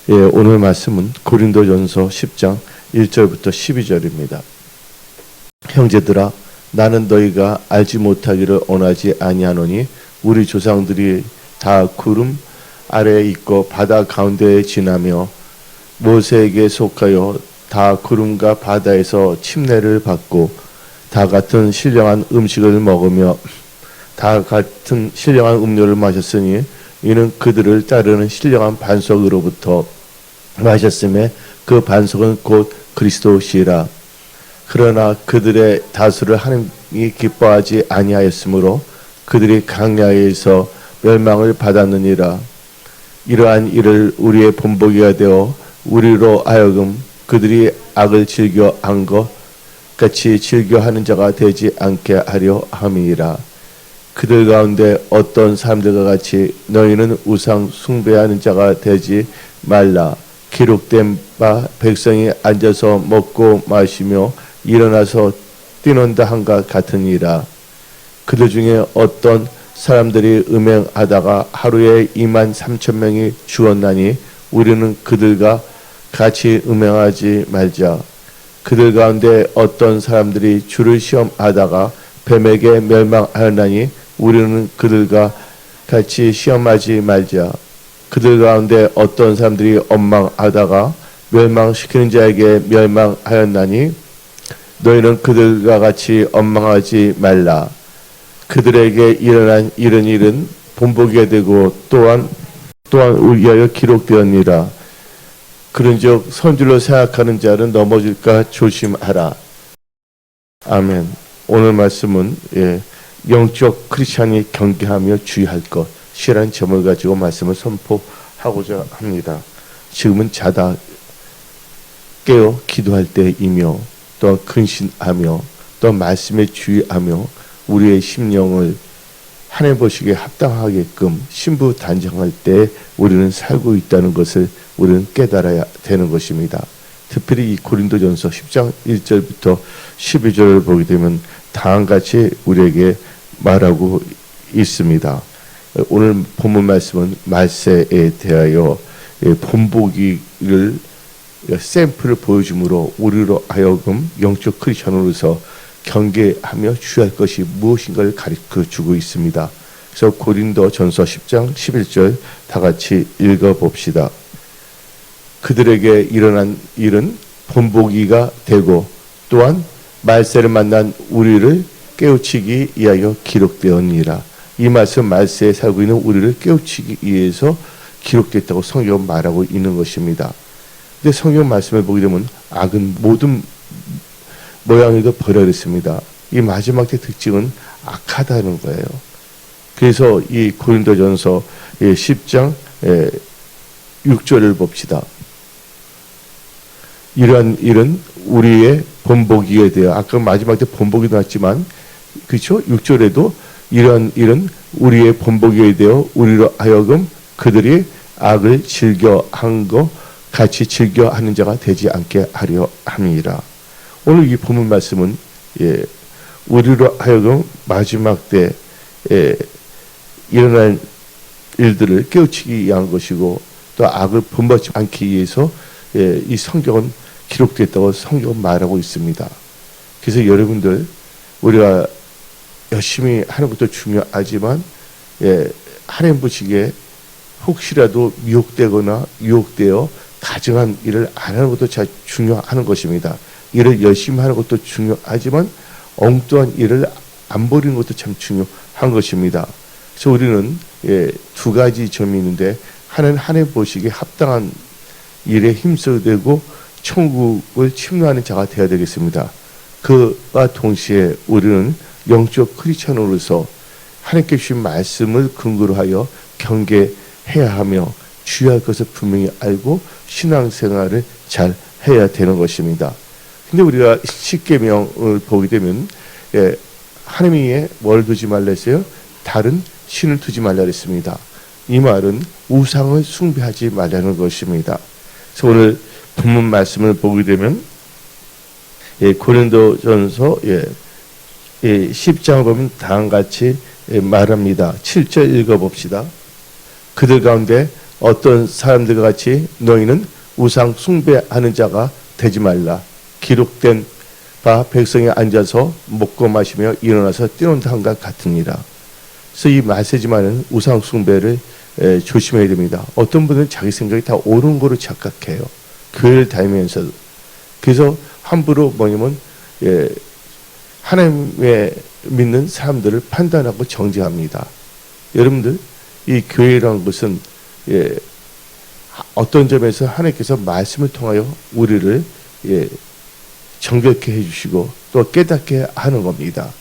오늘 말씀은 고린도전서 10장 1절부터 12절입니다. 형제들아, 나는 너희가 알지 못하기를 원하지 아니하노니 우리 조상들이 다 구름 아래에 있고 바다 가운데에 지나며 모세에게 속하여 다 구름과 바다에서 침례를 받고 다 같은 신령한 음식을 먹으며 다 같은 신령한 음료를 마셨으니 이는 그들을 따르는 신령한 반석으로부터 마셨음에 그 반석은 곧 그리스도시라. 그러나 그들의 다수를 하나님이 기뻐하지 아니하였으므로 그들이 강야에서 멸망을 받았느니라. 이러한 일을 우리의 본보기가 되어 우리로 하여금 그들이 악을 즐겨 한 것 같이 즐겨하는 자가 되지 않게 하려 함이니라. 그들 가운데 어떤 사람들과 같이 너희는 우상 숭배하는 자가 되지 말라. 기록된 바 백성이 앉아서 먹고 마시며 일어나서 뛰논다 한가 같으니라. 그들 중에 어떤 사람들이 음행하다가 하루에 23,000명이 죽었나니 우리는 그들과 같이 음행하지 말자. 그들 가운데 어떤 사람들이 주를 시험하다가 뱀에게 멸망하였나니 우리는 그들과 같이 시험하지 말자. 그들 가운데 어떤 사람들이 원망하다가 멸망시키는 자에게 멸망하였나니 너희는 그들과 같이 원망하지 말라. 그들에게 일어난 이런 일은 본보기가 되고 또한 위하여 기록되었니라. 그런즉 선줄로 생각하는 자는 넘어질까 조심하라. 아멘. 오늘 말씀은 영적 크리스찬이 경계하며 주의할 것이라는 점을 가지고 말씀을 선포하고자 합니다. 지금은 자다 깨어 기도할 때이며 또 근신하며 또 말씀에 주의하며 우리의 심령을 하나님 보시기에 합당하게끔 신부 단정할 때 우리는 살고 있다는 것을 우리는 깨달아야 되는 것입니다. 특별히 이 고린도전서 10장 1절부터 12절을 보게 되면 다음같이 우리에게 말하고 있습니다. 오늘 본문 말씀은 말세에 대하여 본보기를 샘플을 보여줌으로 우리로 하여금 영적 크리스천으로서 경계하며 주의할 것이 무엇인가를 가르쳐주고 있습니다. 그래서 고린도전서 10장 11절 다 같이 읽어봅시다. 그들에게 일어난 일은 본보기가 되고 또한 말세를 만난 우리를 깨우치기 위하여 기록되었니라. 이 말씀 말세에 살고 있는 우리를 깨우치기 위해서 기록됐다고 성경은 말하고 있는 것입니다. 근데 성경 말씀을 보게 되면 악은 모든 모양에도 버려졌습니다. 이 마지막 때 특징은 악하다는 거예요. 그래서 이 고린도전서 10장 6절을 봅시다. 이러한 일은 우리의 본보기에 대해 아까 마지막 때 본보기 나왔지만 그렇죠? 6절에도 이러한 일은 우리의 본보기에 대해 우리로 하여금 그들이 악을 즐겨 한 것 같이 즐겨 하는 자가 되지 않게 하려 함이라. 오늘 이 본문 말씀은 우리로 하여금 마지막 때 일어날 일들을 깨우치기 위한 것이고 또 악을 본받지 않기 위해서 이 성경은 기록됐다고 성경은 말하고 있습니다. 그래서 여러분들 우리가 열심히 하는 것도 중요하지만 하나님 보시기에 혹시라도 미혹되거나 유혹되어 가증한 일을 안 하는 것도 참 중요한 것입니다. 일을 열심히 하는 것도 중요하지만 엉뚱한 일을 안 버리는 것도 참 중요한 것입니다. 그래서 우리는 두 가지 점이 있는데 하나는 하나님 보시기에 합당한 일에 힘써야 되고 천국을 침노하는 자가 되어야 되겠습니다. 그와 동시에 우리는 영적 크리스천으로서 하나님께 주신 말씀을 근거로 하여 경계해야 하며 주의할 것을 분명히 알고 신앙생활을 잘 해야 되는 것입니다. 근데 우리가 십계명을 보게 되면 하나님이 뭘 두지 말라 했어요? 다른 신을 두지 말라 했습니다. 이 말은 우상을 숭배하지 말라는 것입니다. 그래서 오늘 본문 말씀을 보게 되면 고린도전서 10장을 보면 다음같이 말합니다. 7절 읽어봅시다. 그들 가운데 어떤 사람들과 같이 너희는 우상 숭배하는 자가 되지 말라. 기록된 바 백성이 앉아서 먹고 마시며 일어나서 뛰논다 함과 같으니라. 그래서 이 메시지만은 우상 숭배를 조심해야 됩니다. 어떤 분은 자기 생각이 다 옳은 거로 착각해요. 교회를 다니면서도. 그래서 함부로 뭐냐면 하나님의 믿는 사람들을 판단하고 정죄합니다. 여러분들 이 교회라는 것은 어떤 점에서 하나님께서 말씀을 통하여 우리를 정결케 해주시고 또 깨닫게 하는 겁니다.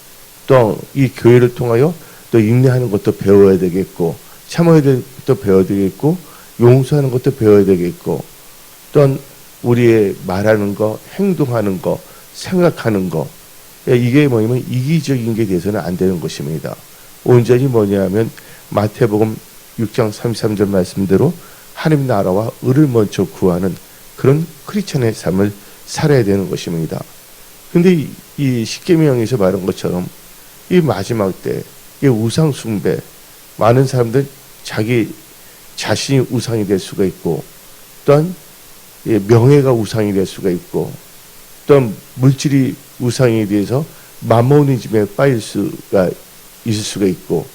또 이 교회를 통하여 또 인내하는 것도 배워야 되겠고 참아야 될 것도 배워야 되겠고 용서하는 것도 배워야 되겠고 또한 우리의 말하는 거, 행동하는 거, 생각하는 거 이게 뭐냐면 이기적인 게 돼서는 안 되는 것입니다. 온전히 뭐냐면 마태복음 6장 33절 말씀대로 하나님 나라와 의를 먼저 구하는 그런 크리스천의 삶을 살아야 되는 것입니다. 근데 이 십계명에서 말한 것처럼 이 마지막 때 이 우상 숭배 많은 사람들 자기 자신이 우상이 될 수가 있고 또한 명예가 우상이 될 수가 있고 또한 물질이 우상에 대해서 마모니즘에 빠질 수가 있을 수가 있고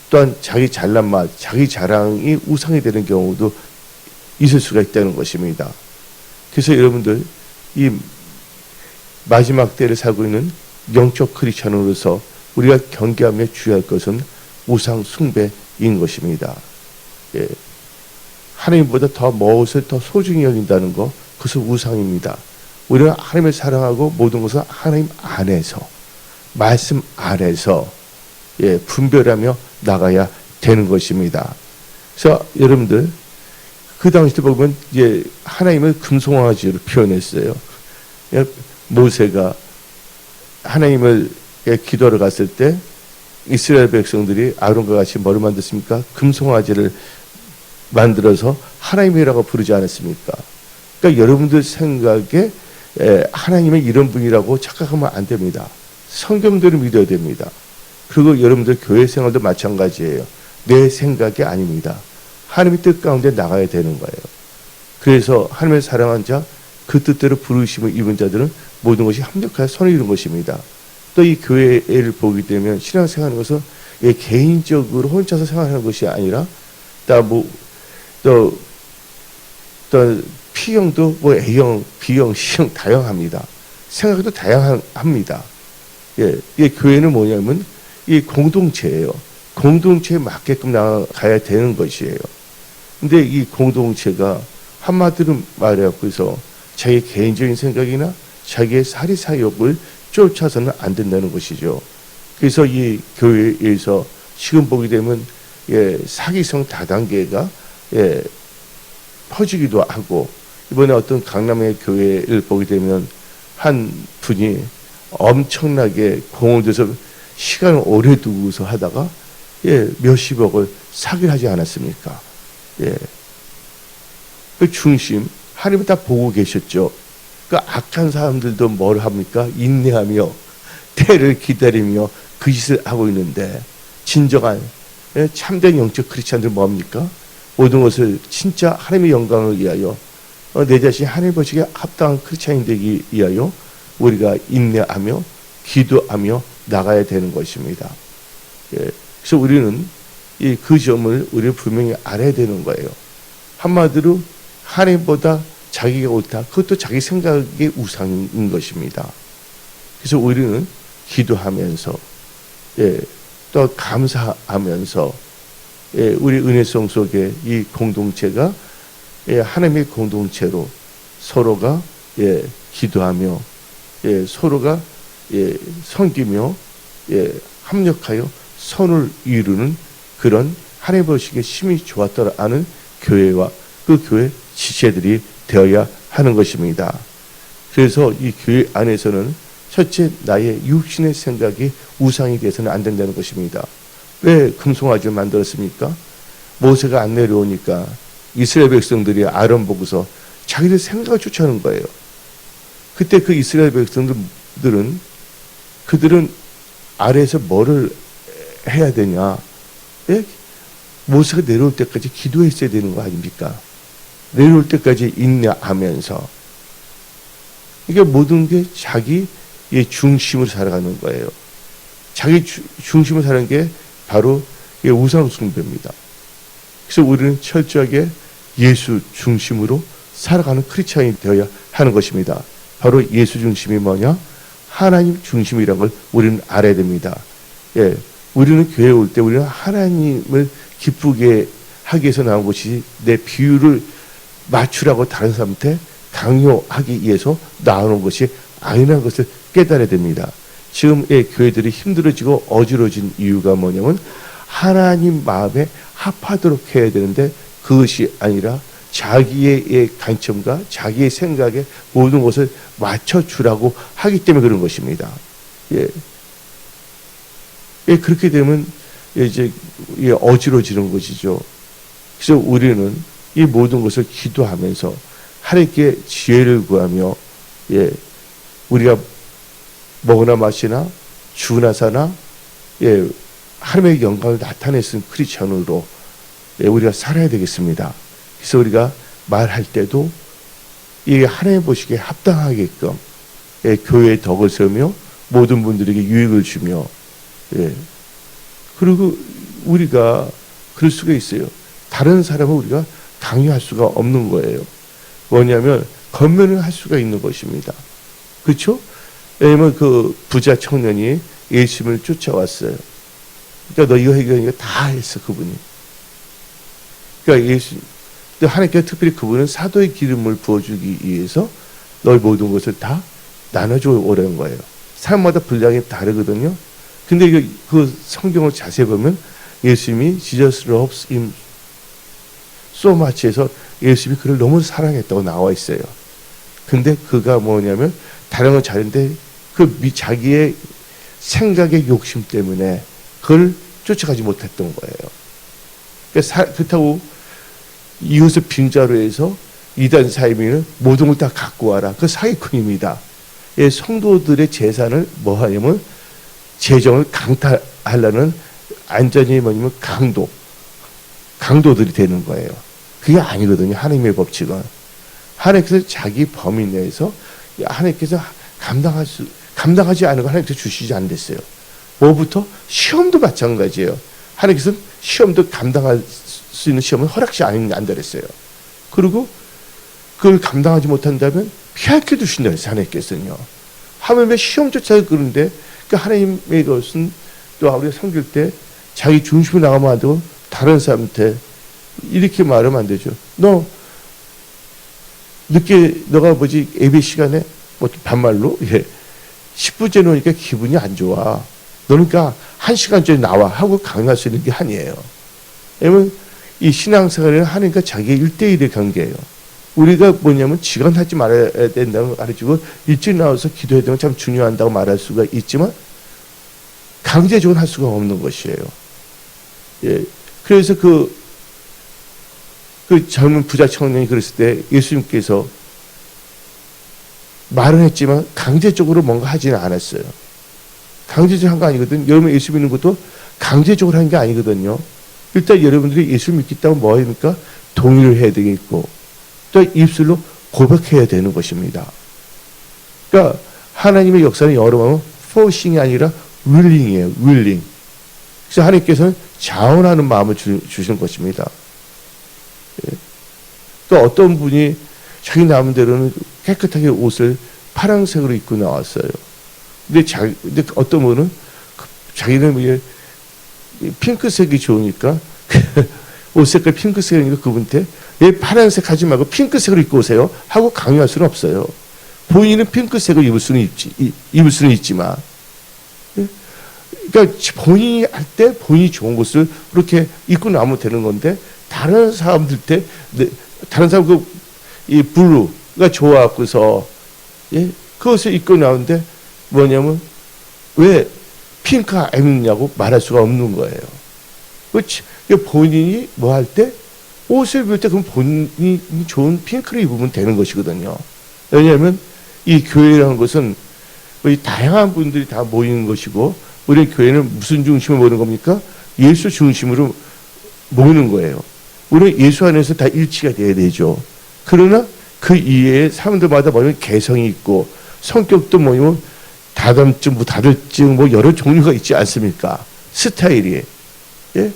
또한 자기 잘난 맛, 자기 자랑이 우상이 되는 경우도 있을 수가 있다는 것입니다. 그래서 여러분들 이 마지막 때를 살고 있는 영적 크리스천으로서 우리가 경계하며 주의할 것은 우상 숭배인 것입니다. 하나님보다 더 무엇을 더 소중히 여긴다는 것, 그것은 우상입니다. 우리가 하나님을 사랑하고 모든 것은 하나님 안에서 말씀 안에서 분별하며 나가야 되는 것입니다. 그래서 여러분들 그 당시 때 보면 하나님을 금송아지로 표현했어요. 모세가 하나님을 기도하러 갔을 때 이스라엘 백성들이 아론과 같이 뭐를 만들었습니까? 금송아지를 만들어서 하나님이라고 부르지 않았습니까? 그러니까 여러분들 생각에 하나님의 이런 분이라고 착각하면 안 됩니다. 성경대로 믿어야 됩니다. 그리고 여러분들 교회 생활도 마찬가지예요. 내 생각이 아닙니다. 하나님의 뜻 가운데 나가야 되는 거예요. 그래서 하나님을 사랑한 자, 그 뜻대로 부르심을 입은 자들은 모든 것이 합력하여 선을 이룬 것입니다. 또 이 교회를 보게 되면 신앙생활하는 것은 개인적으로 혼자서 생활하는 것이 아니라 또 P형도 A형, B형, C형 다양합니다. 생각도 다양합니다. 이 교회는 뭐냐면 이 공동체예요. 공동체에 맞게끔 나가야 되는 것이에요. 근데 이 공동체가 한마디로 말해서 자기 개인적인 생각이나 자기의 사리사욕을 쫓아서는 안 된다는 것이죠. 그래서 이 교회에서 지금 보게 되면 사기성 다단계가 퍼지기도 하고 이번에 어떤 강남의 교회를 보게 되면 한 분이 엄청나게 공을 들여서 시간을 오래 두고서 하다가 몇십억을 사기를 하지 않았습니까? 그 중심 하나님은 다 보고 계셨죠. 그 악한 사람들도 뭘 합니까? 인내하며 때를 기다리며 그 짓을 하고 있는데 진정한 참된 영적 크리스찬들 뭐합니까? 모든 것을 진짜 하나님의 영광을 위하여 내 자신이 하나님 보시기에 합당한 크리스찬이 되기 위하여 우리가 인내하며 기도하며 나가야 되는 것입니다. 그래서 우리는 그 점을 우리 분명히 알아야 되는 거예요. 한마디로 하나님보다 자기가 옳다. 그것도 자기 생각의 우상인 것입니다. 그래서 우리는 기도하면서 또 감사하면서 우리 은혜성 속에 이 공동체가 하나님의 공동체로 서로가 기도하며 서로가 섬기며 합력하여 선을 이루는 그런 하나님 보시기에 심히 좋았다라는 교회와 그 교회 지체들이 되어야 하는 것입니다. 그래서 이 교회 안에서는 첫째 나의 육신의 생각이 우상이 돼서는 안 된다는 것입니다. 왜 금송아지를 만들었습니까? 모세가 안 내려오니까 이스라엘 백성들이 아론 보고서 자기들 생각을 쫓아하는 거예요. 그때 그 이스라엘 백성들은 그들은 아래에서 뭐를 해야 되냐? 모세가 내려올 때까지 기도했어야 되는 거 아닙니까? 내려올 때까지 인내하면서. 이게 모든 게 자기의 중심으로 살아가는 거예요. 자기 중심으로 사는 게 바로 우상 숭배입니다. 그래서 우리는 철저하게 예수 중심으로 살아가는 크리스찬이 되어야 하는 것입니다. 바로 예수 중심이 뭐냐? 하나님 중심이라는 걸 우리는 알아야 됩니다. 예, 우리는 교회에 올 때 우리는 하나님을 기쁘게 하기 위해서 나온 것이 내 비유를 맞추라고 다른 사람한테 강요하기 위해서 나오는 것이 아니라는 것을 깨달아야 됩니다. 지금의 교회들이 힘들어지고 어지러진 이유가 뭐냐면 하나님 마음에 합하도록 해야 되는데 그것이 아니라 자기의 관점과 자기의 생각에 모든 것을 맞춰주라고 하기 때문에 그런 것입니다. 예. 예, 그렇게 되면 이제 어지러지는 것이죠. 그래서 우리는 이 모든 것을 기도하면서 하나님께 지혜를 구하며, 예, 우리가 먹으나 마시나 주나 사나, 예, 하나님의 영광을 나타낼 수 있는 크리스천으로, 예, 우리가 살아야 되겠습니다. 그래서 우리가 말할 때도 이 하나님 보시기에 합당하게끔, 예, 교회의 덕을 세우며 모든 분들에게 유익을 주며, 예, 그리고 우리가 그럴 수가 있어요. 다른 사람을 우리가 강요할 수가 없는 거예요. 뭐냐면 권면을 할 수가 있는 것입니다. 그렇죠? 왜냐면 그 부자 청년이 예수님을 쫓아왔어요. 그러니까 너 이거 해결하니까 다 했어, 그분이. 그러니까 하나님께서 특별히 그분은 사도의 기름을 부어주기 위해서 너의 모든 것을 다 나눠줘 오라는 거예요. 사람마다 분량이 다르거든요. 근데 그 성경을 자세히 보면 예수님이 Jesus loves him so much 해서 예수님이 그를 너무 사랑했다고 나와 있어요. 근데 그가 뭐냐면 다른 건 잘했는데 자기의 생각의 욕심 때문에 그걸 쫓아가지 못했던 거예요. 그러니까 그렇다고 이웃을 빙자로 해서 이단 사이비는 모든 걸 다 갖고 와라. 그 사기꾼입니다. 예, 성도들의 재산을 뭐 하냐면 재정을 강탈하려는 안전이 뭐냐면 강도들이 되는 거예요. 그게 아니거든요. 하나님의 법칙은. 하나님께서 자기 범위 내에서 하나님께서 감당하지 않은 거 하나님께서 주시지 않으셨어요. 뭐부터? 시험도 마찬가지예요. 하나님께서는 시험도 감당할 수 있는 시험은 허락시 안 되랬어요. 그리고 그걸 감당하지 못한다면 피할 길 주신다 했어요. 하나님께서는요. 하물며 시험조차 그런데 그 하나님의 것은 또 우리가 섬길 때 자기 중심으로 나가면 안 되고 다른 사람한테 이렇게 말하면 안 되죠. 너 늦게 너가 뭐지 예배 시간에 뭐 반말로 10분째 놓으니까 기분이 안 좋아. 너는 그러니까 1시간 전에 나와 하고 강요할 수 있는 게 아니에요. 왜냐면 이 신앙생활은 하나님과 자기의 1대1의 관계예요. 우리가 뭐냐면 지각하지 말아야 된다고 가르치고 일찍 나와서 기도해야 되면 참 중요한다고 말할 수가 있지만 강제적으로 할 수가 없는 것이에요. 예. 그래서 그 젊은 부자 청년이 그랬을 때 예수님께서 말은 했지만 강제적으로 뭔가 하지는 않았어요. 강제적으로 한 거 아니거든요. 여러분 예수 믿는 것도 강제적으로 한 게 아니거든요. 일단 여러분들이 예수 믿겠다고 뭐 합니까? 동의를 해야 되겠고 또 입술로 고백해야 되는 것입니다. 그러니까 하나님의 역사는 여러 번 forcing이 아니라 willing이에요. willing. 그래서 하나님께서는 자원하는 마음을 주시는 것입니다. 또 어떤 분이 자기 나름대로는 깨끗하게 옷을 파란색으로 입고 나왔어요. 근데 어떤 분은 자기는 핑크색이 좋으니까 옷 색깔 핑크색이니까 그분한테 왜 파란색 하지 말고 핑크색으로 입고 오세요 하고 강요할 수는 없어요. 본인은 핑크색을 입을 수는 있지만, 그러니까 본인이 할 때 본인이 좋은 것을 그렇게 입고 나오면 되는 건데 다른 사람들 때 다른 사람 이 블루가 좋아갖고서 그것을 입고 나오는데 뭐냐면 왜 핑크 안 입느냐고 말할 수가 없는 거예요. 본인이 뭐 할 때 옷을 입을 때 그럼 본인이 좋은 핑크를 입으면 되는 것이거든요. 왜냐하면 이 교회라는 것은 우리 다양한 분들이 다 모이는 것이고 우리 교회는 무슨 중심으로 모이는 겁니까? 예수 중심으로 모이는 거예요. 우리는 예수 안에서 다 일치가 돼야 되죠. 그러나 그 이외에 사람들마다 뭐냐면 개성이 있고 성격도 뭐냐면 다담증, 다들증 여러 종류가 있지 않습니까? 스타일이. 예?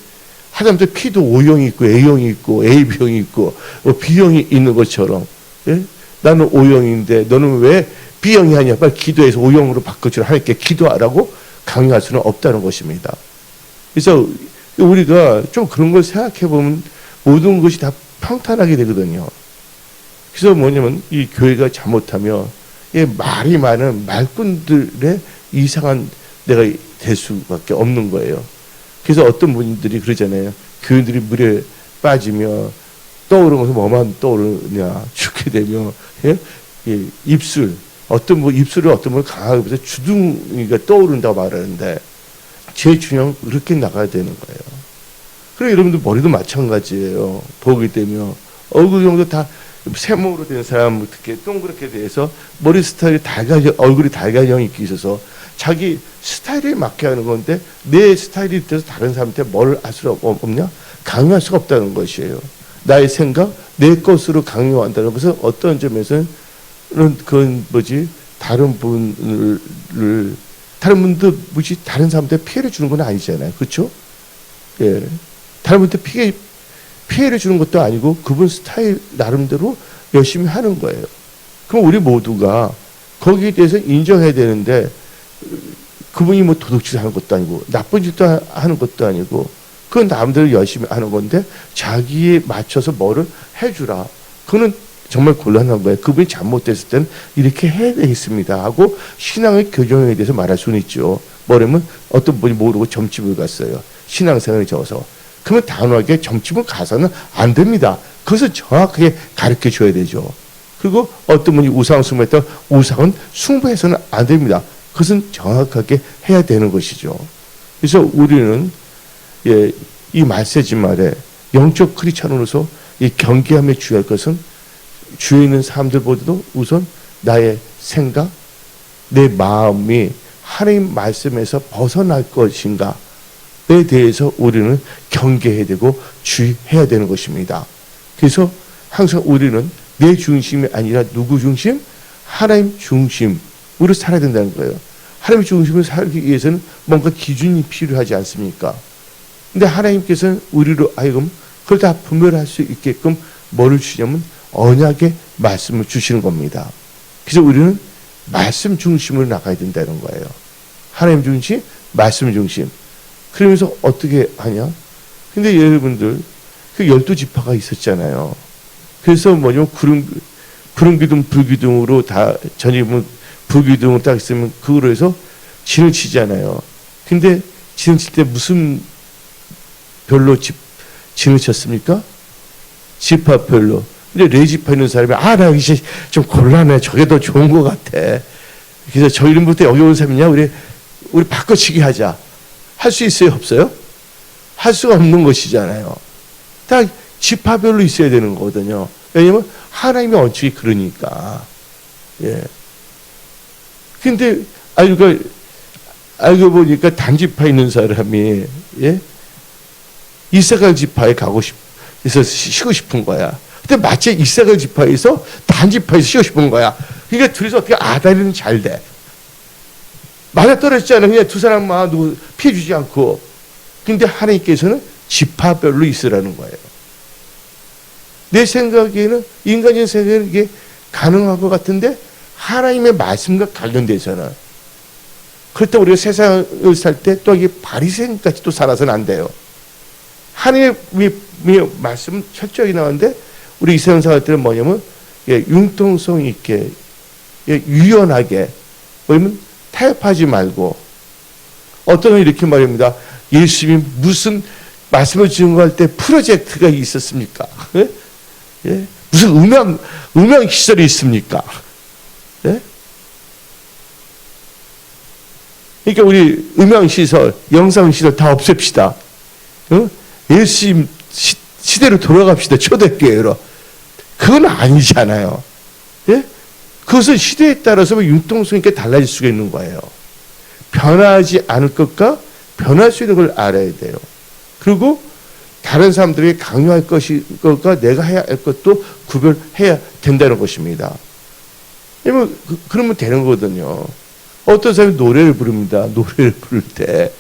하다못해 P도 O형이 있고 A형이 있고 AB형이 있고 B형이 있는 것처럼, 예? 나는 O형인데 너는 왜 B형이 아니야? 빨리 기도해서 O형으로 바꿔주라. 하나님께 기도하라고 강요할 수는 없다는 것입니다. 그래서 우리가 좀 그런 걸 생각해 보면 모든 것이 다 평탄하게 되거든요. 그래서 뭐냐면 이 교회가 잘못하면 말이 많은 말꾼들의 이상한 내가 될 수밖에 없는 거예요. 그래서 어떤 분들이 그러잖아요. 교인들이 물에 빠지면 떠오르는 것은 뭐만 떠오르냐. 죽게 되면, 예? 예, 입술. 어떤 분, 입술을 어떤 분을 강하게 해서 주둥이가 떠오른다고 말하는데, 제일 중요한 건 그렇게 나가야 되는 거예요. 그리고 여러분들 머리도 마찬가지예요. 보게 되면, 얼굴 정도 다 세모로 된 사람, 특히 동그랗게 돼서 머리 스타일이 얼굴이 달걀형이 있게 있어서 자기 스타일에 맞게 하는 건데 내 스타일이 돼서 다른 사람한테 뭘 할 수 없냐? 강요할 수가 없다는 것이에요. 나의 생각, 내 것으로 강요한다는 것은 어떤 점에서는 그건 다른 분들 다른 사람한테 피해를 주는 건 아니잖아요. 그렇죠? 예. 다른 분한테 피해를 주는 것도 아니고 그분 스타일 나름대로 열심히 하는 거예요. 그럼 우리 모두가 거기에 대해서 인정해야 되는데 그분이 도둑질 하는 것도 아니고 나쁜 짓도 하는 것도 아니고 그건 나름대로 열심히 하는 건데 자기에 맞춰서 뭐를 해주라. 그거는 정말 곤란한 거예요. 그분이 잘못됐을 때는 이렇게 해야 되겠습니다 하고 신앙의 교정에 대해서 말할 수는 있죠. 뭐냐면 어떤 분이 모르고 점집을 갔어요. 신앙생활이 적어서. 그러면 단호하게 점집을 가서는 안 됩니다. 그것을 정확하게 가르쳐 줘야 되죠. 그리고 어떤 분이 우상 숭배했다. 우상은 숭배해서는 안 됩니다. 그것은 정확하게 해야 되는 것이죠. 그래서 우리는 이 메시지 말에 영적 크리스찬으로서 이 경계함에 주의할 것은 주위에 있는 사람들보다도 우선 나의 생각, 내 마음이 하나님 말씀에서 벗어날 것인가에 대해서 우리는 경계해야 되고 주의해야 되는 것입니다. 그래서 항상 우리는 내 중심이 아니라 누구 중심? 하나님 중심으로 살아야 된다는 거예요. 하나님 중심으로 살기 위해서는 뭔가 기준이 필요하지 않습니까? 근데 하나님께서는 우리로 하여금 그걸 다 분별할 수 있게끔 뭐를 주냐면 언약의 말씀을 주시는 겁니다. 그래서 우리는 말씀 중심으로 나가야 된다는 거예요. 하나님 중심, 말씀 중심. 그러면서 어떻게 하냐? 근데 여러분들 그 12지파가 있었잖아요. 그래서 뭐냐면 구름기둥, 불기둥으로 다 전입은 불기둥으로 딱 있으면 그거로 해서 진을 치잖아요. 근데 진을 칠 때 무슨 별로 진을 쳤습니까? 지파별로. 근데 레지파 있는 사람이 나 이제 좀 곤란해. 저게 더 좋은 것 같아. 그래서 저 이름부터 여기 온 사람이냐? 우리 바꿔치기 하자. 할 수 있어요? 없어요? 할 수가 없는 것이잖아요. 다 지파별로 있어야 되는 거거든요. 왜냐면 하나님의 원칙이 그러니까. 예. 근데 알고 보니까 단지파 있는 사람이 이사갈 지파에 가고 싶어서 쉬고 싶은 거야. 근데 마치 이사갈 지파에서 단지파에서 쉬고 싶은 거야. 그러니까 둘이서 어떻게 아다리는 잘 돼. 맞아떨어지지 않으면 그냥 두 사람만 누구 피해 주지 않고. 근데 하나님께서는 지파별로 있으라는 거예요. 내 생각에는 인간적인 생각에는 이게 가능한 것 같은데 하나님의 말씀과 관련돼서는 그렇다고 우리가 세상을 살 때 또 이게 바리새인같이 또 살아서는 안 돼요. 하나님의 말씀은 철저하게 나오는데 우리 이 세상 살 때는 뭐냐면 융통성 있게 유연하게 뭐냐면 타협하지 말고 어떤 분 이렇게 말합니다. 예수님이 무슨 말씀을 증거할 때 프로젝트가 있었습니까? 예? 무슨 음향 시설이 있습니까? 예? 그러니까 우리 음향 시설, 영상 시설 다 없앱시다. 예수님 시대로 돌아갑시다. 초대교회로. 그건 아니잖아요. 예? 그것은 시대에 따라서 융통성 있게 달라질 수가 있는 거예요. 변하지 않을 것과 변할 수 있는 걸 알아야 돼요. 그리고 다른 사람들이 강요할 것과 내가 해야 할 것도 구별해야 된다는 것입니다. 그러면 되는 거거든요. 어떤 사람이 노래를 부릅니다. 노래를 부를 때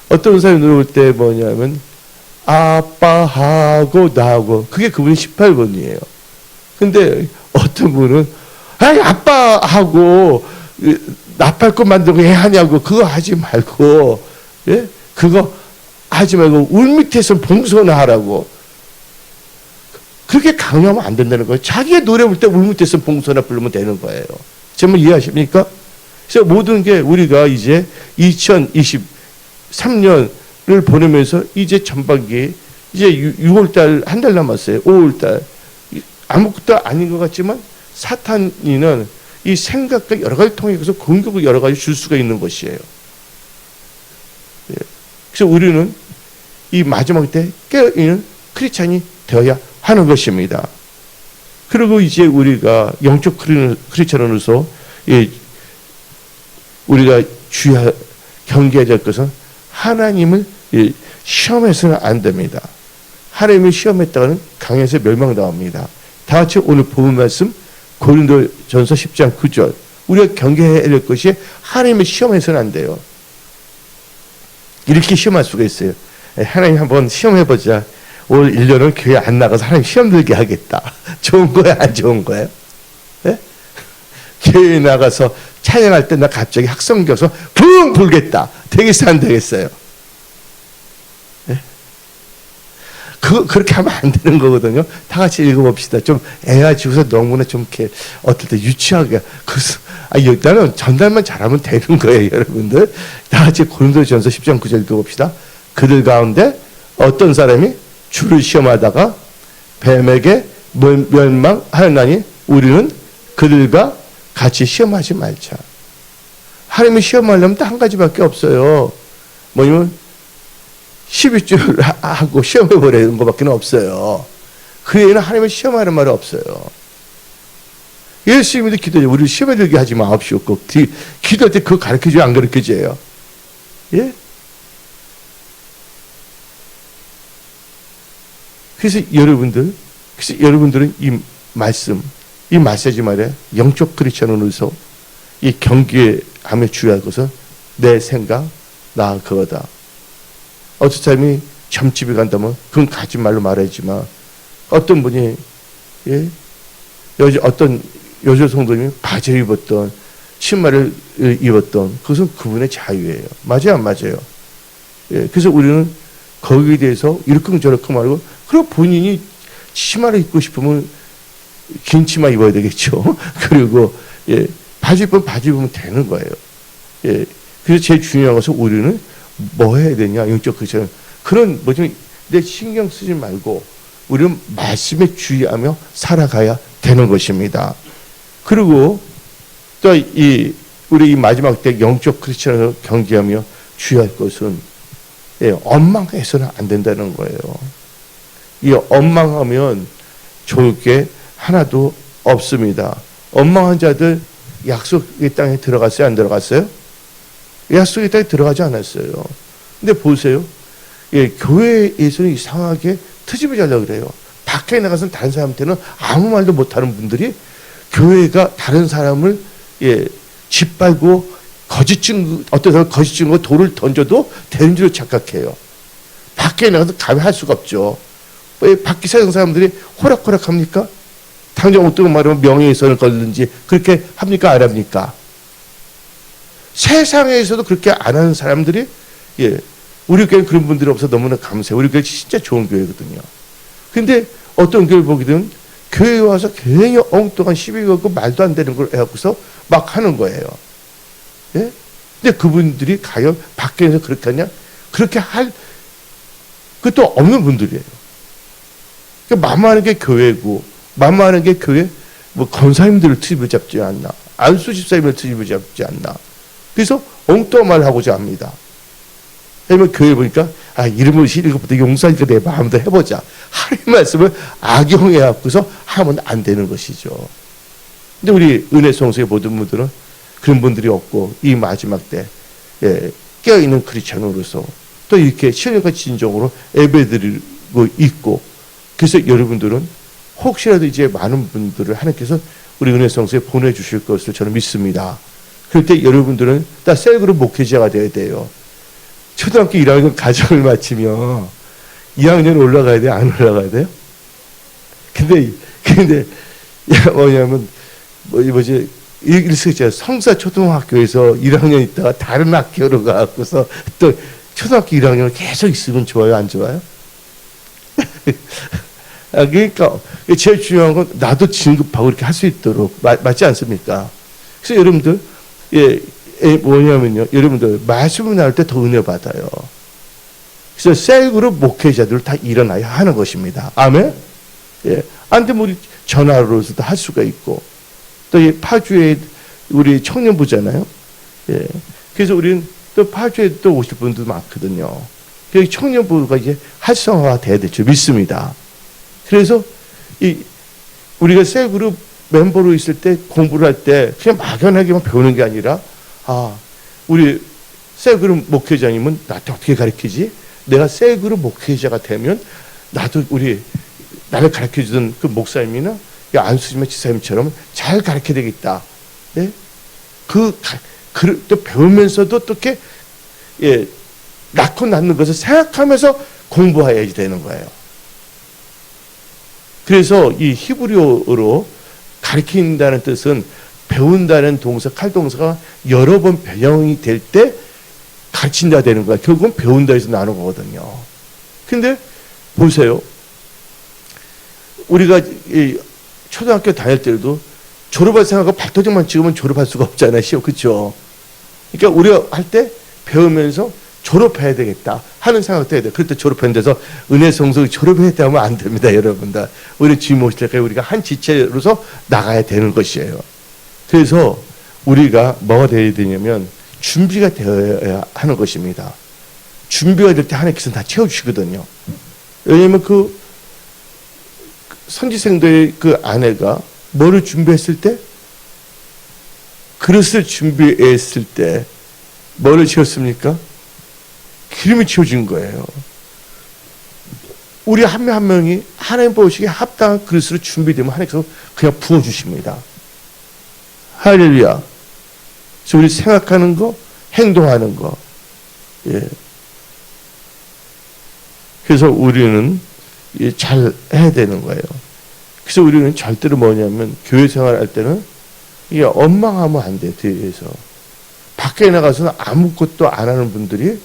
어떤 사람이 노래 부를 때 뭐냐면 아빠하고 나하고, 그게 그분이 18번이에요. 근데 어떤 분은 아이 아빠하고 나팔 꽃 만들고 애 하냐고, 그거 하지 말고, 예? 그거 하지 말고 울 밑에서 봉선을 하라고. 그렇게 강요하면 안 된다는 거예요. 자기가 노래 부를 때 울 밑에서 봉선을 부르면 되는 거예요. 정말 이해하십니까? 그래서 모든 게 우리가 이제 2023년을 보내면서 이제 전반기 이제 6월달 한 달 남았어요. 5월달 아무것도 아닌 것 같지만 사탄이는 이 생각과 여러 가지 통해서 공격을 여러 가지 줄 수가 있는 것이에요. 그래서 우리는 이 마지막 때 깨어있는 크리스찬이 되어야 하는 것입니다. 그리고 이제 우리가 영적 크리스찬으로서 우리가 경계해야 될 것은 하나님을 시험해서는 안 됩니다. 하나님을 시험했다가는 강에서 멸망당합니다. 다 같이 오늘 본 말씀 고린도전서 10장 9절, 우리가 경계해야 될 것이 하나님을 시험해서는 안 돼요. 이렇게 시험할 수가 있어요. 하나님 한번 시험해보자. 올 1년은 교회 안 나가서 하나님 시험 들게 하겠다. 좋은 거야, 안 좋은 거예요? 네? 교회 나가서 찬양할 때 나 갑자기 학성 겨서 붕 불겠다. 되겠어, 안 되겠어요? 네? 그렇게 하면 안 되는 거거든요. 다 같이 읽어봅시다. 좀 애가 지고서 너무나 좀 이렇게 어떨 때 유치하게. 나는 전달만 잘하면 되는 거예요, 여러분들. 다 같이 고린도전서 10장 9절 읽어봅시다. 그들 가운데 어떤 사람이 주를 시험하다가 뱀에게 멸망하였나니 우리는 그들과 같이 시험하지 말자. 하나님이 시험하려면 딱 한 가지밖에 없어요. 뭐냐면 12주를 하고 시험해버리는 것밖에 없어요. 그 외에는 하나님을 시험하는 말이 없어요. 예수님도 기도해요. 우리를 시험에 들게 하지 마옵시고, 기도할 때 그거 가르쳐줘요, 안 가르쳐줘요? 예? 그래서 여러분들은 이 말씀, 이 메시지 말에 영적 크리스천으로서 이 경계하며 주의할 것은 내 생각, 나 그거다. 어떤 사람이 점집에 간다면 그건 가지 말로 말하지만, 어떤 분이 어떤 여자 성도님이 바지를 입었던 신발을 입었던, 그것은 그분의 자유예요. 맞아요, 안 맞아요? 그래서 우리는 거기에 대해서 이렇쿵저렇쿵 말고, 그리고 본인이 치마를 입고 싶으면 긴 치마 입어야 되겠죠. 그리고 바지 입으면 바지 입으면 되는 거예요. 그래서 제일 중요한 것은 우리는 뭐 해야 되냐, 영적 크리스천. 그런 내 신경 쓰지 말고 우리는 말씀에 주의하며 살아가야 되는 것입니다. 그리고 또 우리 이 마지막 때 영적 크리스천을 경계하며 주의할 것은 엉망해서는 안 된다는 거예요. 이 엉망하면 좋을 게 하나도 없습니다. 엉망한 자들 약속의 땅에 들어갔어요, 안 들어갔어요? 약속의 땅에 들어가지 않았어요. 근데 보세요. 교회에서는 이상하게 트집을 잘려고 그래요. 밖에 나가서 다른 사람한테는 아무 말도 못하는 분들이 교회가 다른 사람을 짓밟고 어떤 사람은 거짓 증거 돌을 던져도 되는 줄 착각해요. 밖에 나가서 감히 할 수가 없죠. 왜 밖에 세상 사람들이 호락호락합니까? 당장 어떤 말하면 명예훼손을 걸든지 그렇게 합니까? 안 합니까? 세상에서도 그렇게 안 하는 사람들이 우리 교회는 그런 분들이 없어서 너무나 감사해요. 우리 교회 진짜 좋은 교회거든요. 근데 어떤 교회를 보기든 교회에 와서 괜히 엉뚱한 시비 걸고 말도 안 되는 걸 해갖고서 막 하는 거예요. 근데 그분들이 과연 밖에서 그렇게 하냐? 그렇게 할 그것도 없는 분들이에요. 그러니까 만만한 게 교회고, 만만한 게 교회 권사님들을 트집을 잡지 않나, 안수 집사님을 트집을 잡지 않나. 그래서 엉뚱한 말을 하고자 합니다. 왜냐면 교회 보니까 이름을 시리는 것보다 용서하니까 내 마음대로 해보자. 하나님 말씀을 악용해갖고서 하면 안 되는 것이죠. 근데 우리 은혜성소의 모든 분들은 그런 분들이 없고, 이 마지막 때 깨어있는 크리스천으로서 또 이렇게 신령과 진정으로 예배드릴 있고, 그래서 여러분들은 혹시라도 이제 많은 분들을 하나님께서 우리 은혜성소에 보내주실 것을 저는 믿습니다. 그럴 때 여러분들은 다 셀그룹 목회자가 돼야 돼요. 초등학교 1학년 가정을 마치면 2학년 올라가야 돼요? 안 올라가야 돼요? 근데 뭐냐면 뭐지 일수있잖아요. 성사초등학교에서 1학년 있다가 다른 학교로 가고서 또 초등학교 1학년을 계속 있으면 좋아요, 안 좋아요? 그러니까 제일 중요한 건 나도 진급하고 이렇게 할 수 있도록 맞지 않습니까? 그래서 여러분들 뭐냐면요, 여러분들 말씀을 나눌 때 더 은혜 받아요. 그래서 셀그룹 목회자들 다 일어나야 하는 것입니다. 아멘. 안 되면 우리 전화로서도 할 수가 있고, 또 이 파주에 우리 청년부잖아요. 그래서 우리는 또 파주에 또 오실 분들 많거든요. 그 청년부가 이제 활성화가 돼야 되죠. 믿습니다. 그래서 우리가 셀그룹 멤버로 있을 때 공부를 할 때 그냥 막연하게만 배우는 게 아니라, 우리 셀그룹 목회자님은 나한테 어떻게 가르치지? 내가 셀그룹 목회자가 되면 나도 나를 가르쳐주던 그 목사님이나 안수지만 지사님처럼 잘 가르쳐야 되겠다. 또 배우면서도 어떻게 낳고 낳는 것을 생각하면서 공부해야 되는 거예요. 그래서 이 히브리어로 가르친다는 뜻은 배운다는 동사, 칼동사가 여러 번 변형이 될 때 가르친다 되는 거야. 결국은 배운다에서 나는 거거든요. 근데 보세요. 우리가 초등학교 다닐 때도 졸업할 생각하고 발도장만 찍으면 졸업할 수가 없잖아요. 그렇죠? 그러니까 우리가 할 때 배우면서 졸업해야 되겠다 하는 생각도 해야 돼요. 그럴 때 졸업하는 데서 은혜성소 졸업해야 하면 안 됩니다. 여러분들. 우리 주님 오실 때까지 우리가 한 지체로서 나가야 되는 것이에요. 그래서 우리가 뭐가 되어야 되냐면 준비가 되어야 하는 것입니다. 준비가 될 때 하나님께서 다 채워주시거든요. 왜냐하면 그 선지생들의 그 아내가 뭐를 준비했을 때? 그릇을 준비했을 때 뭐를 채웠습니까? 기름이 채워진 거예요. 우리 한 명 한 명이 하나님 보시기에 합당한 그릇으로 준비되면 하나님께서 그냥 부어주십니다. 할렐루야. 그래서 우리 생각하는 거, 행동하는 거. 그래서 우리는 잘 해야 되는 거예요. 그래서 우리는 절대로 뭐냐면 교회 생활할 때는 이게 엉망하면 안 돼. 뒤에서 밖에 나가서는 아무것도 안 하는 분들이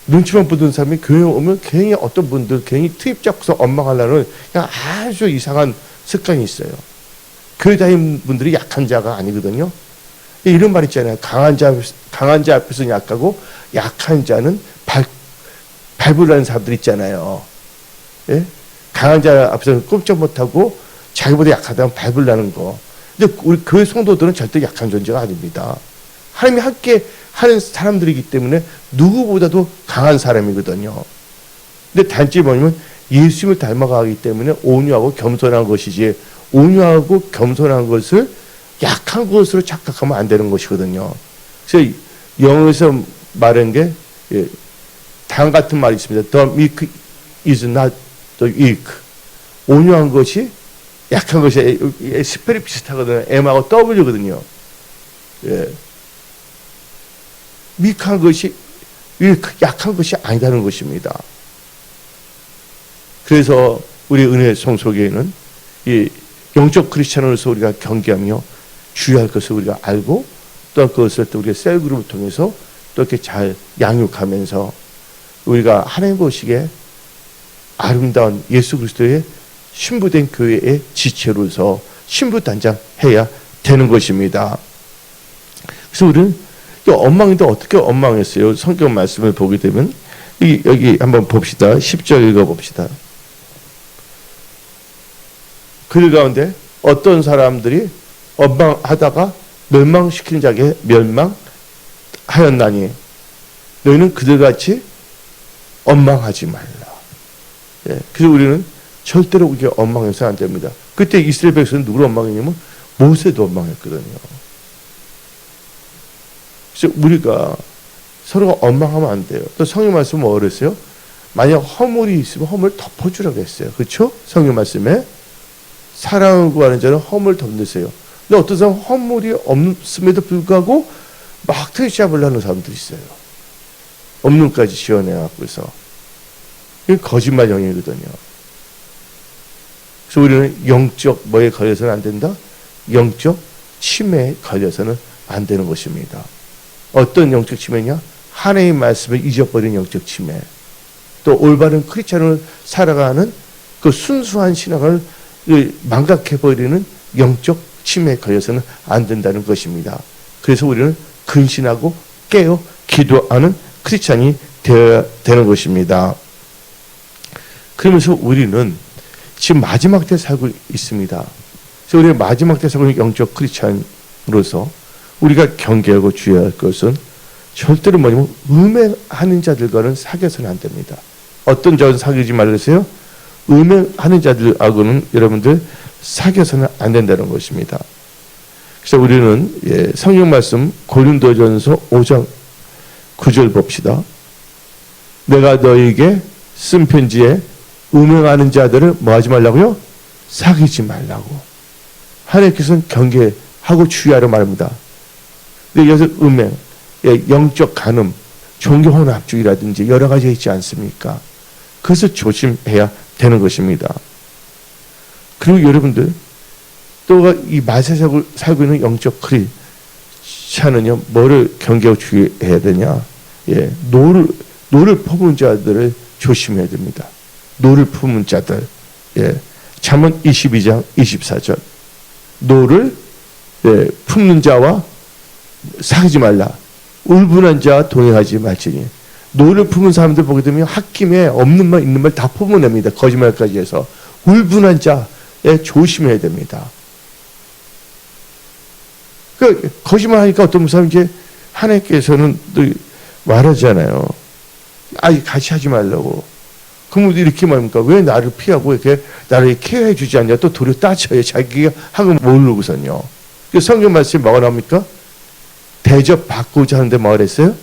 눈치만 보던 사람이 교회에 오면 괜히 어떤 분들 괜히 트입 잡고서 엉망하려는 그냥 아주 이상한 습관이 있어요. 교회 다니는 분들이 약한 자가 아니거든요. 이런 말 있잖아요. 강한 자 앞에서는 약하고 약한 자는 발부라는 사람들 있잖아요. 강한 자 앞에서는 꼼짝 못하고 자기보다 약하다면 발불나는 거. 근데 우리 교회 성도들은 절대 약한 존재가 아닙니다. 하나님이 함께 하는 사람들이기 때문에 누구보다도 강한 사람이거든요. 근데 단지 뭐냐면 예수님을 닮아가기 때문에 온유하고 겸손한 것이지, 온유하고 겸손한 것을 약한 것으로 착각하면 안 되는 것이거든요. 그래서 영어에서 말한 게 당 같은 말이 있습니다. The meek is not the weak. 온유한 것이 약한 것이 스펠이 비슷하거든요. M하고 W거든요. 미크한 것이 약한 것이 아니다는 것입니다. 그래서 우리 은혜 성소교회는 이 영적 크리스찬으로서 우리가 경계하며 주의할 것을 우리가 알고, 또 그것을 또 우리가 셀그룹을 통해서 또 이렇게 잘 양육하면서 우리가 하나님 보시기에 아름다운 예수 그리스도의 신부된 교회의 지체로서 신부단장해야 되는 것입니다. 그래서 우리는 엉망인데 어떻게 엉망했어요? 성경 말씀을 보게 되면 여기 한번 봅시다. 10절 읽어봅시다. 그 가운데 어떤 사람들이 엉망하다가 멸망시킨 자에게 멸망하였나니 너희는 그들같이 엉망하지 말라. 그래서 우리는 절대로 이게 엉망해서는 안 됩니다. 그때 이스라엘 백성은 누구를 엉망했냐면 모세도 엉망했거든요. 그래서 우리가 서로가 엉망하면 안 돼요. 또 성경 말씀은 뭐 그랬어요? 만약 허물이 있으면 허물을 덮어주라고 했어요. 그렇죠? 성경 말씀에 사랑을 구하는 자는 허물을 덮으세요. 근데 어떤 사람은 허물이 없음에도 불구하고 막 트시합을 하는 사람들이 있어요. 없는 까지 지어내갖고서. 이게 거짓말 영이거든요. 그래서 우리는 영적 뭐에 걸려서는 안 된다? 영적 침해에 걸려서는 안 되는 것입니다. 어떤 영적 침해냐? 하나님의 말씀을 잊어버린 영적 침해. 또 올바른 크리스찬으로 살아가는 그 순수한 신앙을 망각해버리는 영적 침해에 걸려서는 안 된다는 것입니다. 그래서 우리는 근신하고 깨어 기도하는 크리스찬이 되어야 되는 것입니다. 그러면서 우리는 지금 마지막 때 살고 있습니다. 그래서 우리가 마지막 때 살고 있는 영적 크리스찬으로서 우리가 경계하고 주의할 것은 절대로 뭐냐면 음행하는 자들과는 사귀어서는 안 됩니다. 어떤 자는 사귀지 말으세요? 음행하는 자들하고는 여러분들 사귀어서는 안 된다는 것입니다. 그래서 우리는 성경 말씀 고린도전서 5장 9절 봅시다. 내가 너에게 쓴 편지에 음행하는 자들을 뭐 하지 말라고요? 사귀지 말라고. 하나님께서는 경계하고 주의하라 말합니다. 근데 여기서 음행, 영적 간음, 종교혼합주의라든지 여러 가지가 있지 않습니까? 그래서 조심해야 되는 것입니다. 그리고 여러분들 또 이 맛에 살고 있는 영적 크리스찬은요, 뭐를 경계하고 주의해야 되냐? 노를 품은 자들을 조심해야 됩니다. 노를 품은 자들. 잠언 22장 24절. 노를 품는 자와 사귀지 말라. 울분한 자와 동행하지 말지니. 노를 품은 사람들 보게 되면 홧김에 없는 말 있는 말 다 품어냅니다. 거짓말까지 해서. 울분한 자에 조심해야 됩니다. 그 거짓말 하니까 어떤 사람이 이제 하나님께서는 또 말하잖아요. 같이 하지 말라고. 그럼 이렇게 말합니까? 왜 나를 피하고 이렇게 나를 케어해 주지 않냐? 또 도리어 따져요. 자기가 하고 모르고선요. 그 성경 말씀이 뭐가 나옵니까? 대접받고자 하는데 뭐가 그랬어요?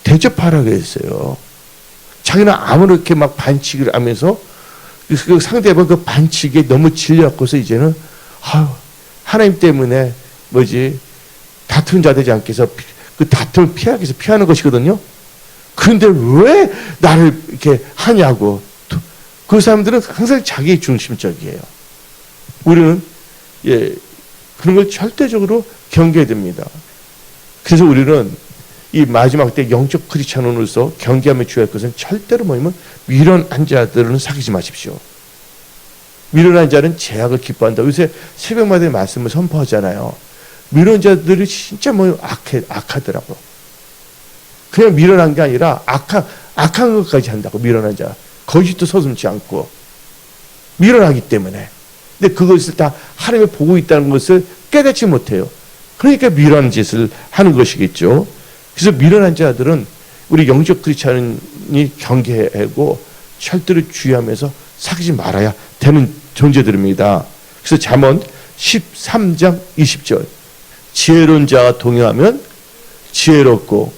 대접하라고 했어요. 자기는 아무렇게 막 반칙을 하면서 그 상대방 그 반칙에 너무 질려갖고서 이제는 하나님 때문에 다툼 자 되지 않게 해서 그 다툼을 피하기 위해서 피하는 것이거든요. 그런데 왜 나를 이렇게 하냐고. 그 사람들은 항상 자기 중심적이에요. 우리는 그런 걸 절대적으로 경계해야 됩니다. 그래서 우리는 이 마지막 때 영적 크리스찬으로서 경계하며 주의할 것은 절대로 뭐냐면 미련한 자들은 사귀지 마십시오. 미련한 자는 죄악을 기뻐한다. 요새 새벽마다 말씀을 선포하잖아요. 미련한 자들이 진짜 악하더라고. 그냥 미련한 게 아니라 악한 것까지 한다고. 미련한 자. 거짓도 서슴지 않고 미련하기 때문에. 근데 그것을 다 하나님이 보고 있다는 것을 깨닫지 못해요. 그러니까 미련한 짓을 하는 것이겠죠. 그래서 미련한 자들은 우리 영적 크리스찬이 경계하고 철저히 주의하면서 사귀지 말아야 되는 존재들입니다. 그래서 잠언 13장 20절. 지혜로운 자와 동행하면 지혜롭고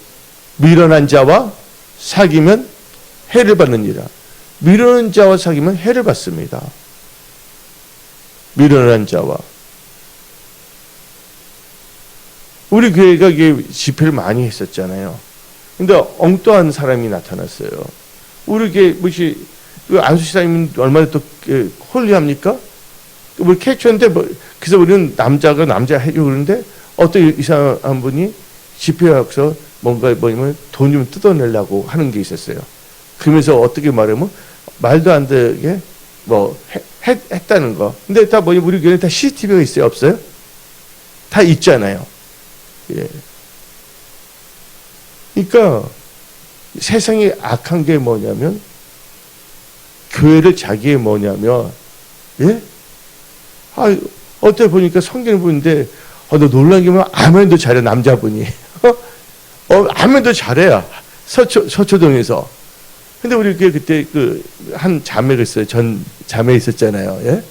미련한 자와 사귀면 해를 받느니라. 미련한 자와 사귀면 해를 받습니다. 미련한 자와. 우리 교회가 집회를 많이 했었잖아요. 근데 엉뚱한 사람이 나타났어요. 우리 교회 안수 시장님 얼마나 또 홀리합니까? 우리 캐치했는데 그래서 우리는 남자가 남자 해주고 그러는데 어떤 이상한 분이 집회에 와서 뭐냐면 돈 좀 뜯어내려고 하는 게 있었어요. 그러면서 어떻게 말하면 말도 안 되게 했다는 거. 근데 다 우리 교회는 다 CCTV가 있어요? 없어요? 다 있잖아요. 그러니까 세상에 악한 게 뭐냐면 교회를 자기의 뭐냐면 어때 보니까 성경을 보는데 너 놀란 게 뭐야? 아멘도 잘해 남자분이 아멘도 잘해요. 서초동에서. 근데 우리 그때 한 자매가 있어요. 전 자매 있었잖아요.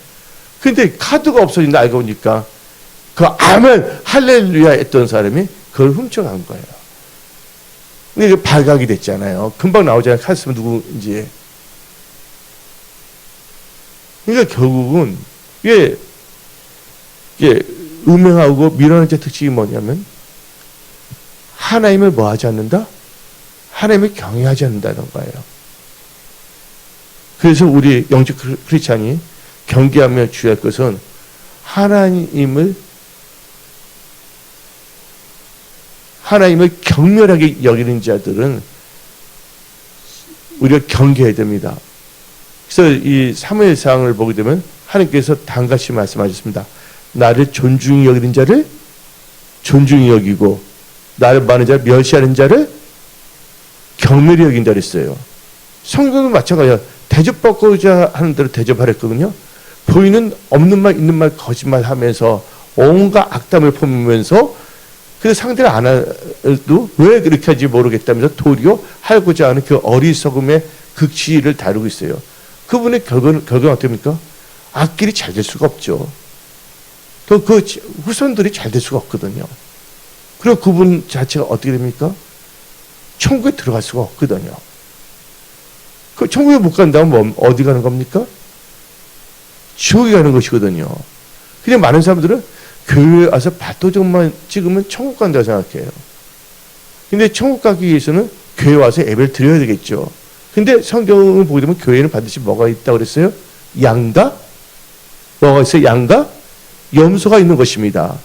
근데 카드가 없어진다 알고 보니까 그 아멘 할렐루야 했던 사람이 그걸 훔쳐간 거예요. 근데 이게 발각이 됐잖아요. 금방 나오잖아요. 카리스마 누구인지. 그러니까 결국은 이게 음행하고 미련한 자 특징이 뭐냐면 하나님을 뭐 하지 않는다? 하나님을 경외하지 않는다는 거예요. 그래서 우리 영적 크리스찬이 경계하며 주의할 것은 하나님을 경멸하게 여기는 자들은 우리가 경계해야 됩니다. 그래서 이 사무엘상을 보게 되면 하나님께서 단같이 말씀하셨습니다. 나를 존중히 여기는 자를 존중히 여기고 나를 많은 자를 멸시하는 자를 경멸히 여긴다 그랬어요. 성경도 마찬가지야. 대접받고자 하는 대로 대접하랬거든요. 보이는 없는 말 있는 말 거짓말하면서 온갖 악담을 품으면서 그래서 상대를 안 해도 왜 그렇게 하지 모르겠다면서 도리어 하고자 하는 그 어리석음의 극치를 다루고 있어요. 그분의 결과는 어떻게 됩니까? 앞길이 잘 될 수가 없죠. 또 그 후손들이 잘 될 수가 없거든요. 그리고 그분 자체가 어떻게 됩니까? 천국에 들어갈 수가 없거든요. 그 천국에 못 간다면 어디 가는 겁니까? 지옥에 가는 것이거든요. 그냥 많은 사람들은 교회에 와서 밥도둑만 찍으면 천국 간다고 생각해요. 근데 천국 가기 위해서는 교회 와서 예배를 드려야 되겠죠. 근데 성경을 보게 되면 교회는 반드시 뭐가 있다고 그랬어요? 양과? 뭐가 있어요? 양과? 염소가 있는 것입니다.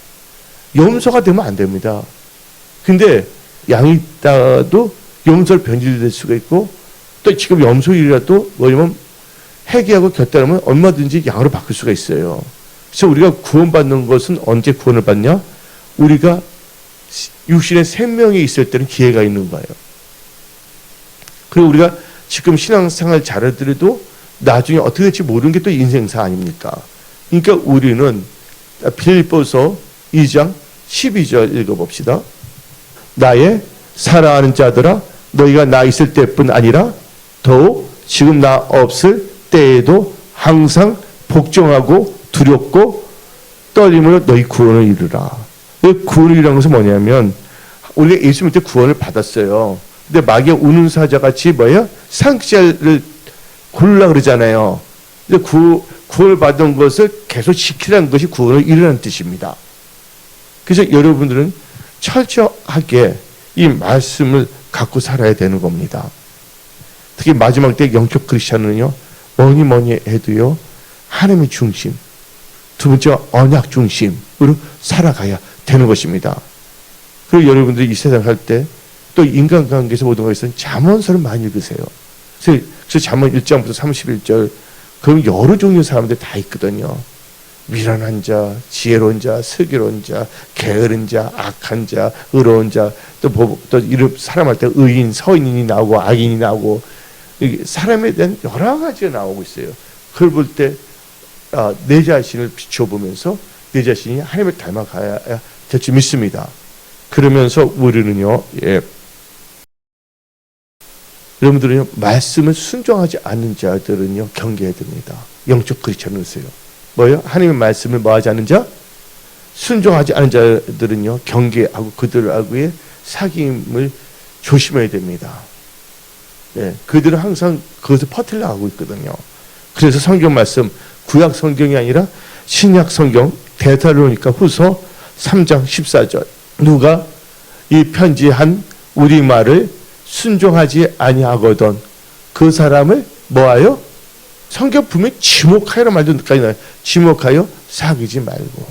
염소가 되면 안 됩니다. 근데 양이 있다도 염소를 변질될 수가 있고 또 지금 염소일이라도 뭐냐면 회개하고 곁다르면 얼마든지 양으로 바뀔 수가 있어요. 그래서 우리가 구원받는 것은 언제 구원을 받냐? 우리가 육신의 생명이 있을 때는 기회가 있는 거예요. 그리고 우리가 지금 신앙생활 잘하더라도 나중에 어떻게 될지 모르는 게 또 인생사 아닙니까? 그러니까 우리는 빌립보서 2장 12절 읽어봅시다. 나의 사랑하는 자들아 너희가 나 있을 때뿐 아니라 더욱 지금 나 없을 때에도 항상 복종하고 두렵고 떨림으로 너희 구원을 이루라. 구원을 이루는 것은 뭐냐면 우리가 예수 믿을 때 구원을 받았어요. 근데 마귀의 우는 사자같이 뭐예요? 상자를 고르라 그러잖아요. 근데 구원을 받은 것을 계속 지키라는 것이 구원을 이루라는 뜻입니다. 그래서 여러분들은 철저하게 이 말씀을 갖고 살아야 되는 겁니다. 특히 마지막 때 영적 크리스찬은요, 뭐니 해도요, 하나님의 중심, 두 번째 언약 중심으로 살아가야 되는 것입니다. 그리고 여러분들이 이 세상 살 때 또 인간관계에서 모든 것에서는 잠언서를 많이 읽으세요. 그래서 잠언 1장부터 31절, 그럼 여러 종류의 사람들 다 있거든요. 미련한 자, 지혜로운 자, 슬기로운 자, 게으른 자, 악한 자, 의로운 자, 또 이런 사람할 때 의인, 서인이 나오고 악인이 나오고 사람에 대한 여러 가지가 나오고 있어요. 그걸 볼 때 내 자신을 비춰보면서 내 자신이 하나님을 닮아가야 될 줄 믿습니다. 그러면서 우리는요, 여러분들은요, 말씀을 순종하지 않는 자들은요, 경계해야 됩니다. 영적 크리스천으로서요. 뭐예요? 하나님의 말씀을 뭐하지 않는 자? 순종하지 않은 자들은요, 경계하고 그들하고의 사귐을 조심해야 됩니다. 그들은 항상 그것을 퍼뜨려 가고 있거든요. 그래서 성경 말씀, 구약 성경이 아니라 신약 성경, 데살로니가 후서 3장 14절. 누가 이 편지한 우리 말을 순종하지 아니하거든 그 사람을 뭐하여? 성경 분명히 지목하여라는 말도 까지 나와요. 지목하여 사귀지 말고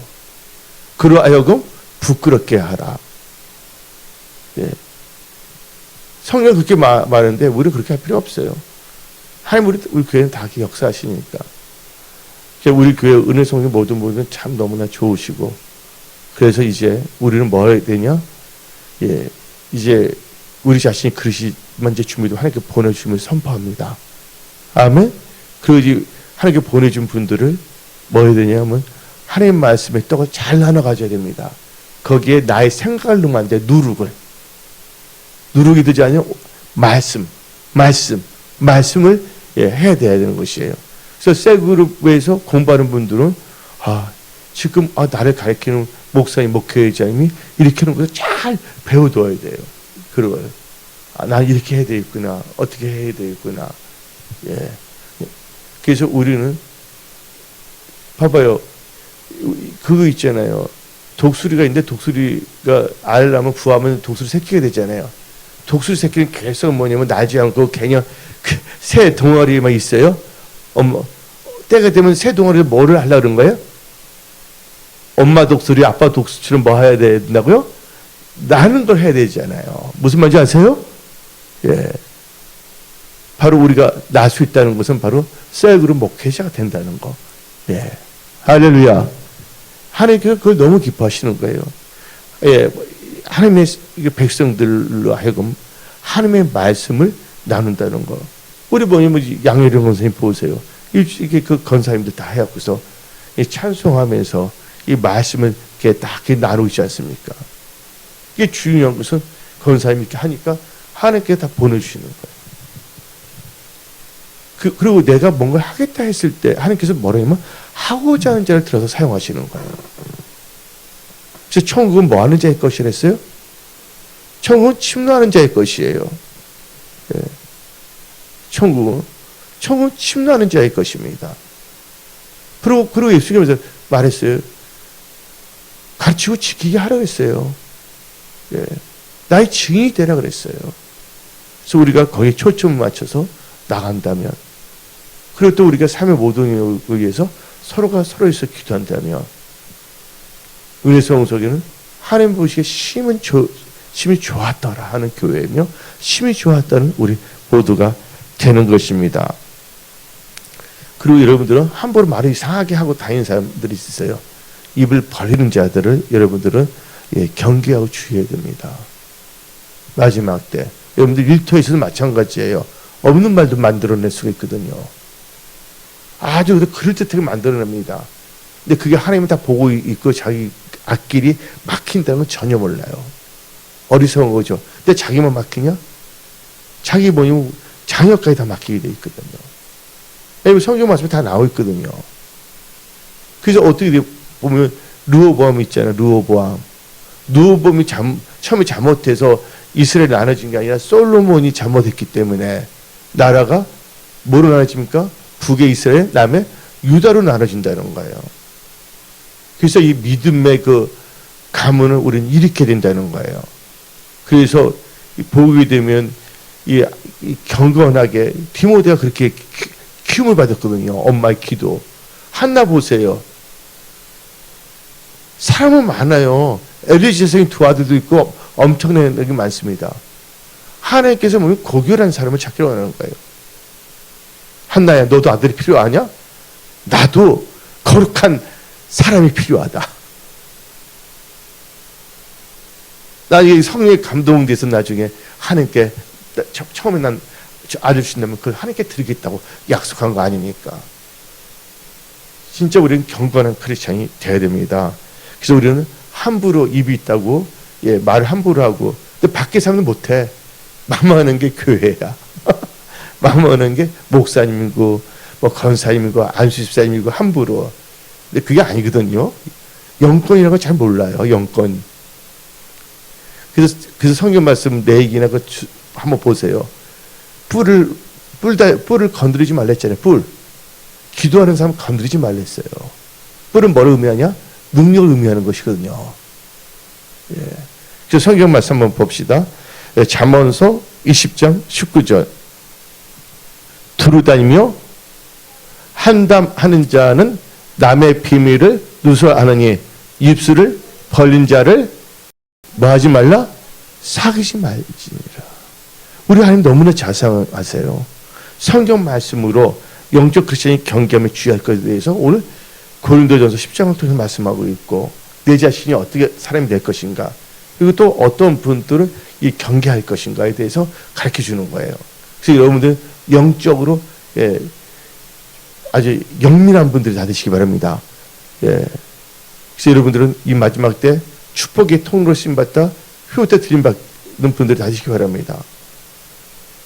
그로 하여금 부끄럽게 하라. 성경 그렇게 말하는데 우리는 그렇게 할 필요 없어요. 하나님 우리 교회는 다 역사하시니까. 우리 교회 은혜 성령 모든 분들은 참 너무나 좋으시고 그래서 이제 우리는 뭐 해야 되냐? 이제 우리 자신이 그릇이만 이제 준비도 하나님께 보내주심을 선포합니다. 아멘. 그리고 이제 하나님께 보내준 분들을 뭐 해야 되냐면 하나님 말씀의 떡을 잘 나눠 가져야 됩니다. 거기에 나의 생각을 넣으면 안 돼. 누룩이 되지 않으면 말씀을 해야 되는 것이에요. 그래서 셀그룹에서 공부하는 분들은 지금 나를 가르치는 목사님, 목회자님이 이렇게 하는 것을 잘 배워둬야 돼요. 그러고요. 아, 난 이렇게 해야 되겠구나. 어떻게 해야 되겠구나. 예. 그래서 우리는 봐봐요. 그거 있잖아요. 독수리가 있는데 독수리가 알을 낳으면 부화하면 독수리 새끼가 되잖아요. 독수리 새끼는 계속 뭐냐면 나지 않고 그냥 새 덩어리만 있어요. 때가 되면 새 덩어리를 뭐를 하려고 그런 거예요? 엄마 독수리, 아빠 독수리처럼 뭐 해야 된다고요? 나는 걸 해야 되잖아요. 무슨 말인지 아세요? 예. 바로 우리가 날 수 있다는 것은 바로 셀그룹 목회자가 된다는 거. 예. 할렐루야. 하나님께서 그걸 너무 기뻐하시는 거예요. 예. 하나님의 백성들로 하여금 하나님의 말씀을 나눈다는 거. 우리 뭐냐면 양혜령 권사님 보세요. 이게 그 권사님들 다 해갖고서 찬송하면서 이 말씀을 이렇게 딱 나누지 않습니까? 이게 중요한 것은 권사님이 이렇게 하니까 하나님께 다 보내주시는 거예요. 그리고 내가 뭔가를 하겠다 했을 때 하나님께서 뭐라냐면 하고자 하는 자를 들어서 사용하시는 거예요. 그래서 천국은 뭐 하는 자의 것이랬어요? 천국은 침노하는 자의 것이에요. 예. 천국은 침노하는 자의 것입니다. 그리고 예수님께서 말했어요. 가르치고 지키게 하라고 했어요. 예. 나의 증인이 되라 그랬어요. 그래서 우리가 거기에 초점을 맞춰서 나간다면, 그리고 또 우리가 삶의 모든을 위해서 서로가 서로에서 기도한다면, 은혜성소교는 하나님 보시기에 심히 좋았더라 하는 교회이며 심히 좋았다는 우리 모두가 되는 것입니다. 그리고 여러분들은 함부로 말을 이상하게 하고 다니는 사람들이 있어요. 입을 벌리는 자들을 여러분들은 경계하고 주의해야 됩니다. 마지막 때 여러분들 일터에서도 마찬가지예요. 없는 말도 만들어낼 수가 있거든요. 아주 그럴듯하게 만들어냅니다. 근데 그게 하나님은 다 보고 있고 자기 앞길이 막힌다는 건 전혀 몰라요. 어리석은 거죠. 근데 자기만 막히냐? 자기 뭐냐면 자녀까지 다 막히게 돼 있거든요. 성경 말씀에 다 나와 있거든요. 그래서 어떻게 보면 르호보암 있잖아요. 르호보암이 처음에 잘못해서 이스라엘이 나눠진 게 아니라 솔로몬이 잘못했기 때문에 나라가 뭐로 나눠집니까? 북의 이스라엘, 남의 유다로 나눠진다는 거예요. 그래서 이 믿음의 그 가문을 우리는 잃게 된다는 거예요. 그래서 보게 되면 이 경건하게 디모데가 그렇게 키움을 받았거든요. 엄마의 기도. 한나 보세요. 사람은 많아요. 엘리시 선생님 두 아들도 있고 엄청나게 많습니다. 하나님께서 보면 고결한 사람을 찾기로 하는 거예요. 한나야, 너도 아들이 필요하냐? 나도 거룩한 사람이 필요하다. 나 이 성령에 감동돼서 나중에 하나님께 처음에 난 아들 주신다면 그걸 하나님께 드리겠다고 약속한 거 아닙니까? 진짜 우리는 경건한 크리스찬이 되어야 됩니다. 그래서 우리는 함부로 입이 있다고 말을 함부로 하고, 근데 밖에 사람은 못해. 마음하는 게 교회야. 마음하는 게 목사님이고 뭐 권사님이고 안수집사님이고 함부로. 근데 그게 아니거든요. 영권이라는 걸 잘 몰라요. 영권. 그래서 성경 말씀 내 얘기나 한번 보세요. 뿔을 건드리지 말랬잖아요. 뿔. 기도하는 사람 건드리지 말랬어요. 뿔은 뭐를 의미하냐? 능력을 의미하는 것이거든요. 예. 그래서 성경 말씀 한번 봅시다. 잠언서 20장 19절. 두루다니며 한담하는 자는 남의 비밀을 누설하느니 입술을 벌린 자를 뭐 하지 말라? 사귀지 말지니라. 우리 하나님 너무나 자상하세요. 성경 말씀으로 영적 크리스천이 경계하며 주의할 것에 대해서 오늘 고린도전서 10장을 통해서 말씀하고 있고, 내 자신이 어떻게 사람이 될 것인가, 그리고 또 어떤 분들은 이 경계할 것인가에 대해서 가르쳐 주는 거예요. 그래서 여러분들 영적으로 아주 영민한 분들이 다 되시기 바랍니다. 그래서 여러분들은 이 마지막 때 축복의 통로로 쓰임받다 효때 드림받는 분들이 다 되시기 바랍니다.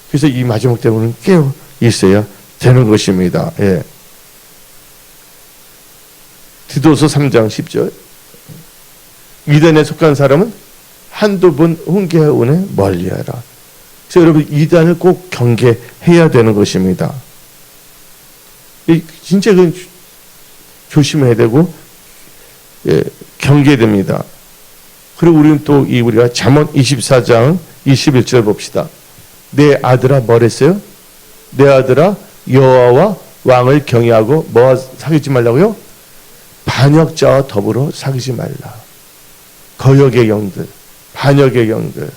그래서 이 마지막 때문에 깨어 있어야 되는 것입니다. 디도서 3장 10절. 이단에 속한 사람은 한두 번 훈계하오니 멀리하라. 그래서 여러분 이단을 꼭 경계해야 되는 것입니다. 진짜 그 조심해야 되고 경계됩니다. 그리고 우리는 또 우리가 잠언 24장 21절 봅시다. 내 아들아 뭐랬어요? 내 아들아 여호와와 왕을 경외하고 뭐와 사귀지 말라고요? 반역자와 더불어 사귀지 말라. 거역의 영들, 반역의 영들.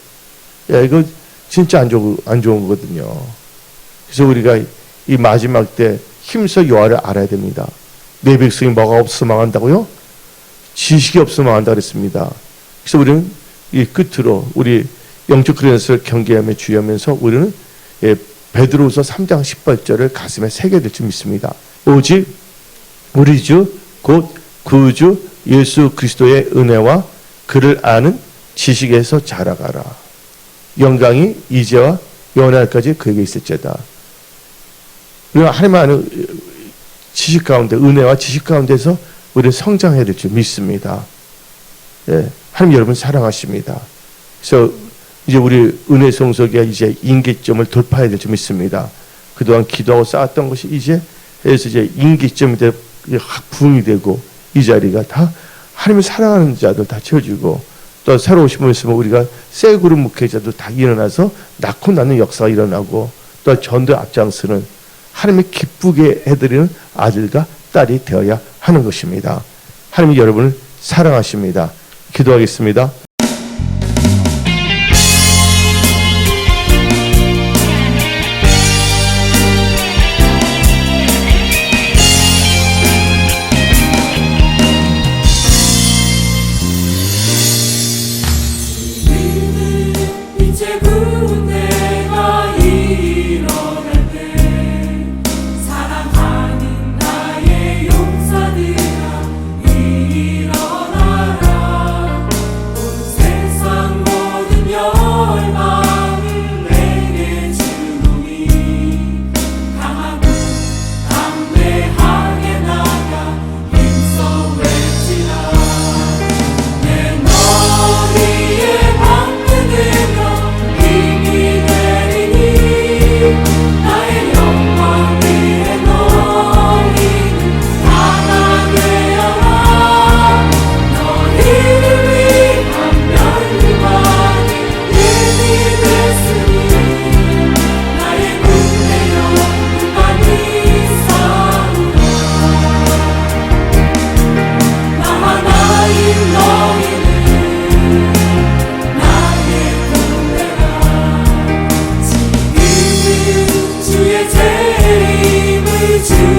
이거 진짜 안 좋은 거거든요. 그래서 우리가 이 마지막 때 힘써 여호와를 알아야 됩니다. 내 백성이 뭐가 없어 망한다고요? 지식이 없어 망한다 그랬습니다. 그래서 우리는 이 끝으로 우리 영적 그리스도를 경계하며 주의하면서 우리는 베드로후서 3장 18절을 가슴에 새겨야 될 줄 믿습니다. 오직 우리 주 곧 구주 예수 그리스도의 은혜와 그를 아는 지식에서 자라가라. 영광이 이제와 영원할까지 그에게 있을지어다. 우리가 하나님 아는 지식 가운데, 은혜와 지식 가운데서 우리는 성장해야 될 줄 믿습니다. 하나님 여러분 사랑하십니다. 그래서 이제 우리 은혜 성소기가 이제 임계점을 돌파해야 될 줄 믿습니다. 그동안 기도하고 쌓았던 것이 이제 임계점이 되고 부흥이 되고 이 자리가 다 하나님을 사랑하는 자들 다 채워지고 또 새로 오신 분 있으면 우리가 새 그룹 목회자도 다 일어나서 낳고 낳는 역사가 일어나고 또 전도 앞장서는 하나님을 기쁘게 해드리는 아들과 딸이 되어야 하는 것입니다. 하나님이 여러분을 사랑하십니다. 기도하겠습니다. 주의 제 힘을 주